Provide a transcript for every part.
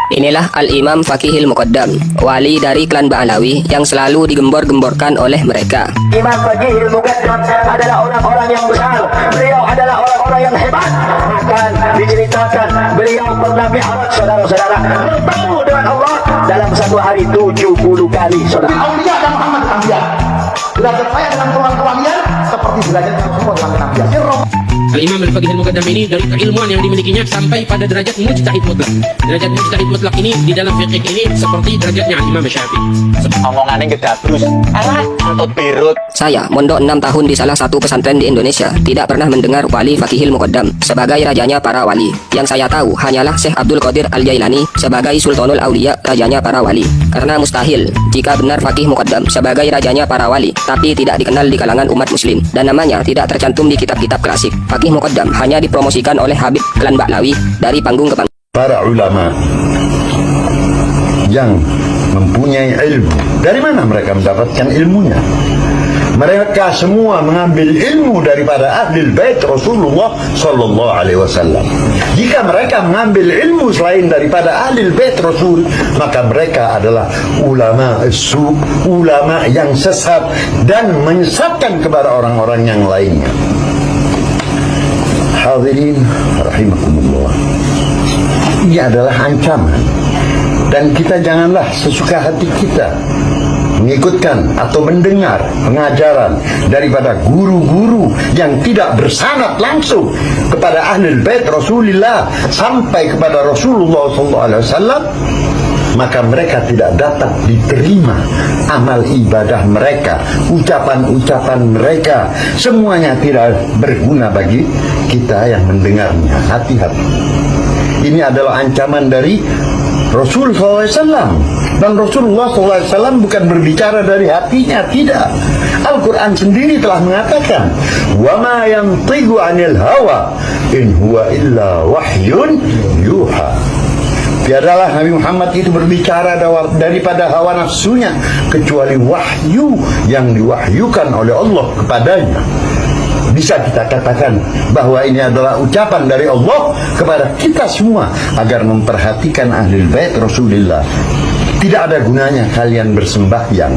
Inilah Al-Imam Fakihil Muqaddam, wali dari klan Ba'alawi yang selalu digembor-gemborkan oleh mereka. Imam Fakihil Muqaddam adalah orang-orang yang besar. Beliau adalah orang-orang yang hebat. Bahkan diceritakan beliau pernah mi'raj, saudara-saudara, bertemu dengan Allah dalam satu hari 70 kali, saudara. Aulia dan Muhammad Anbiya. Derajat saya dengan keluarga seperti derajat Rasulullah dan Anbiya. Al-Imam Al-Fakihil Muqaddam ini dari keilmuan yang dimilikinya sampai pada derajat mujtahid mutlak. Derajat mujtahid mutlak ini di dalam fikih ini seperti derajatnya Imam Syafi'i. Omongannya gede terus. Alah, untuk birut. Saya mondok 6 tahun di salah satu pesantren di Indonesia, tidak pernah mendengar wali Fakihil Muqaddam sebagai rajanya para wali. Yang saya tahu hanyalah Syekh Abdul Qadir Al-Jailani sebagai Sultanul Aulia, rajanya para wali. Karena mustahil jika benar Fakih Muqaddam sebagai rajanya para wali, tapi tidak dikenal di kalangan umat muslim dan namanya tidak tercantum di kitab-kitab klasik. Fakih Muqaddam hanya dipromosikan oleh Habib klan Ba'alawi dari panggung ke panggung. Para ulama yang mempunyai ilmu, dari mana mereka mendapatkan ilmunya? Mereka semua mengambil ilmu daripada ahli bait Rasulullah sallallahu alaihi wasallam. Jika mereka mengambil ilmu selain daripada ahli bait Rasul, maka mereka adalah ulama su, ulama yang sesat dan menyesatkan kepada orang-orang yang lainnya. Hadirin rahimakumullah. Ini adalah ancaman, dan kita janganlah sesuka hati kita mengikutkan atau mendengar pengajaran daripada guru-guru yang tidak bersanad langsung kepada ahlul bait Rasulullah sampai kepada Rasulullah SAW, maka mereka tidak dapat diterima amal ibadah mereka, ucapan-ucapan mereka, semuanya tidak berguna bagi kita yang mendengarnya. Hati-hati. Ini adalah ancaman dari Rasul SAW. Dan Rasulullah SAW bukan berbicara dari hatinya, tidak. Al-Quran sendiri telah mengatakan, وَمَا يَنْطِقُ عَنِ الْهَوَى إِنْ هُوَ إِلَّا وَحْيٌ يُوحَى. Tiadalah Nabi Muhammad itu berbicara daripada hawa nafsunya, kecuali wahyu yang diwahyukan oleh Allah kepadanya. Bisa kita katakan bahwa ini adalah ucapan dari Allah kepada kita semua agar memperhatikan ahli bait Rasulullah. Tidak ada gunanya kalian bersembahyang,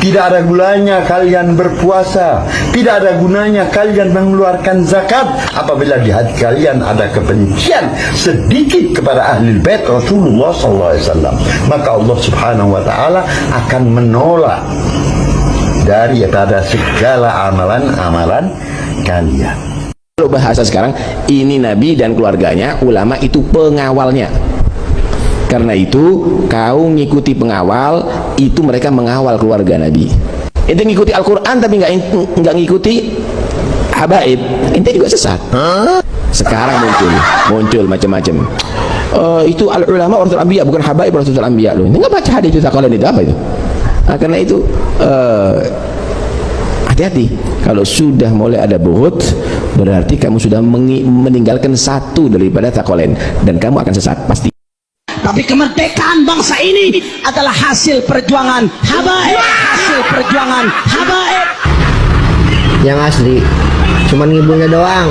tidak ada gunanya kalian berpuasa, tidak ada gunanya kalian mengeluarkan zakat apabila di hati kalian ada kebencian sedikit kepada ahli bait Rasulullah SAW. Maka Allah Subhanahu wa Ta'ala akan menolak daripada segala amalan-amalan kalian. Kalau bahasa sekarang, ini Nabi dan keluarganya, ulama itu pengawalnya. Karena itu kau ngikuti pengawal, itu mereka mengawal keluarga Nabi. Ente ngikuti Al-Quran tapi nggak ngikuti habaib, ente juga sesat. Sekarang muncul macam-macam. Itu al-ulama warasatul anbiya, bukan habaib warasatul anbiya. Loh, ente nggak baca hadis itu Thaqalain itu apa itu? Nah, karena itu hati-hati. Kalau sudah mulai ada buhut, berarti kamu sudah meninggalkan satu daripada Thaqalain dan kamu akan sesat pasti. Tapi kemerdekaan bangsa ini adalah hasil perjuangan habaib, hasil perjuangan habaib. Yang asli cuman ngiburnya doang.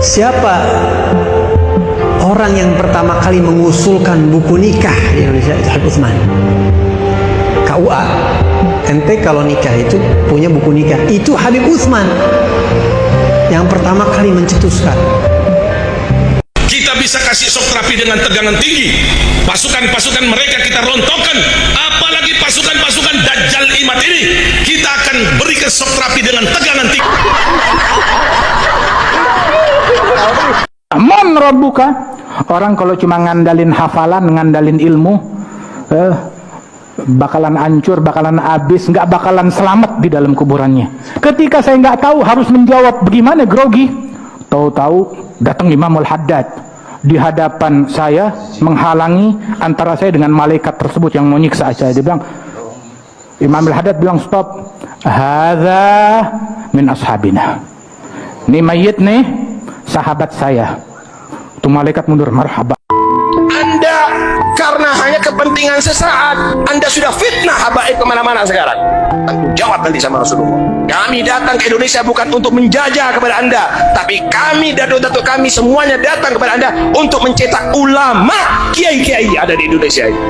Siapa orang yang pertama kali mengusulkan buku nikah di Indonesia? Itu Habib Utsman. KUA. Ente kalau nikah itu punya buku nikah. Itu Habib Utsman yang pertama kali mencetuskan. Kita bisa kasih shock terapi dengan tegangan tinggi. Pasukan-pasukan mereka kita rontokkan. Apalagi pasukan-pasukan Dajjal Imad ini, kita akan berikan shock terapi dengan tegangan tinggi. Man rabbuka. Orang kalau cuma ngandalin hafalan, ngandalin ilmu, bakalan hancur, bakalan habis, nggak bakalan selamat di dalam kuburannya. Ketika saya nggak tahu harus menjawab bagaimana, grogi, tahu-tahu datang Imam Al-Haddad di hadapan saya, menghalangi antara saya dengan malaikat tersebut yang mau nyiksa saya. Dia bilang, Imam Al-Haddad bilang, stop, hadza min ashabina, ini mayit nih sahabat saya. Itu malaikat mundur, marhaba. Anda karena hanya kepentingan sesaat, Anda sudah fitnah habaib kemana-mana sekarang. Tanggung jawab nanti sama Rasulullah. Kami datang ke Indonesia bukan untuk menjajah kepada Anda, tapi kami, datuk-datuk kami semuanya datang kepada Anda untuk mencetak ulama, kiai-kiai ada di Indonesia ini.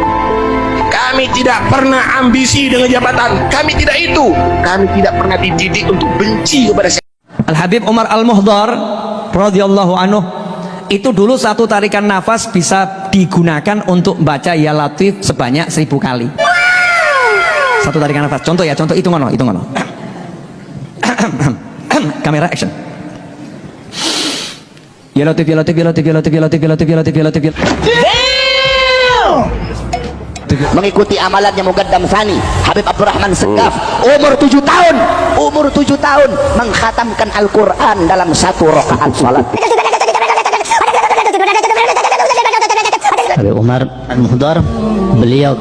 Kami tidak pernah ambisi dengan jabatan. Kami tidak itu. Kami tidak pernah dididik untuk benci kepada siapa. Al-Habib Umar Al-Muhdar radhiyallahu anhu itu dulu satu tarikan nafas bisa digunakan untuk baca Ya Latif sebanyak 1000 kali. Satu tarikan nafas. Contoh ya, contoh itu ngono. Kamera action. Ya Latif, Ya Latif, Ya Latif, Ya Latif, Ya Latif, Ya Latif, Ya Latif, Ya Latif, Ya Latif. Mengikuti amalannya Muqaddam Tsani Habib Abdurrahman Segaf, umur 7 tahun mengkhatamkan Al-Quran dalam 1 rakaat salat. Habib Umar Al-Muhdar, beliau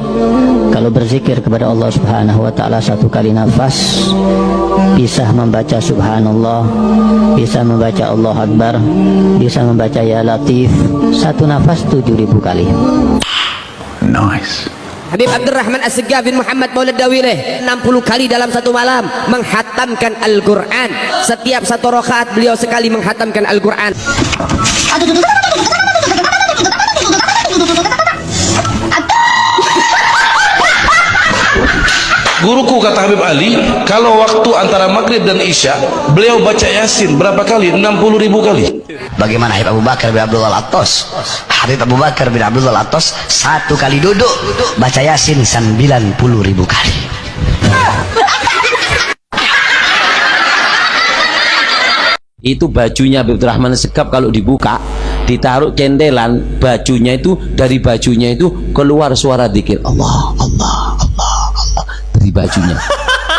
kalau berzikir kepada Allah Subhanahu wa taala 1 kali nafas bisa membaca Subhanallah, bisa membaca Allah Akbar, bisa membaca Ya Latif, 1 nafas 7000 kali. Nice. Habib Abdurrahman As-Segaf bin Muhammad Maulid Dawileh 60 kali dalam 1 malam menghatamkan Al-Quran. Setiap 1 rakaat beliau sekali menghatamkan Al-Quran. Guruku kata Habib Ali, kalau waktu antara maghrib dan isya beliau baca Yasin berapa kali? 60.000 kali. Bagaimana Habib Abu Bakar bin Abdul Attas? Habib Abu Bakar bin Abdul Attas 1 kali duduk baca Yasin 90.000 kali. Itu bajunya Habib Abdurrahman Segaf kalau dibuka, ditaruh kendelan, bajunya itu, dari bajunya itu keluar suara dzikir Allah, Allah, Allah, Allah dari bajunya.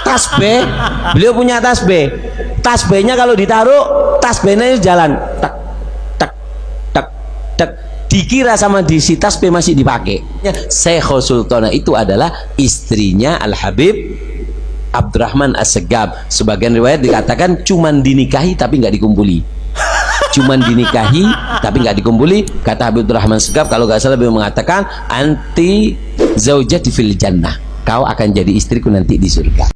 Tasbih, beliau punya tasbih. Tasbihnya kalau ditaruh, tasbihnya jalan tak tak tak tak, dikira sama si tasbih masih dipakai. Syekhul Sultana itu adalah istrinya Al-Habib Abdurrahman As-Segaf. Sebagian riwayat dikatakan cuman dinikahi tapi nggak dikumpuli. Cuman dinikahi tapi nggak dikumpuli. Kata Habib Abdurrahman As-Segaf, kalau nggak salah beliau mengatakan anti zaujati fil jannah, kau akan jadi istriku nanti di surga.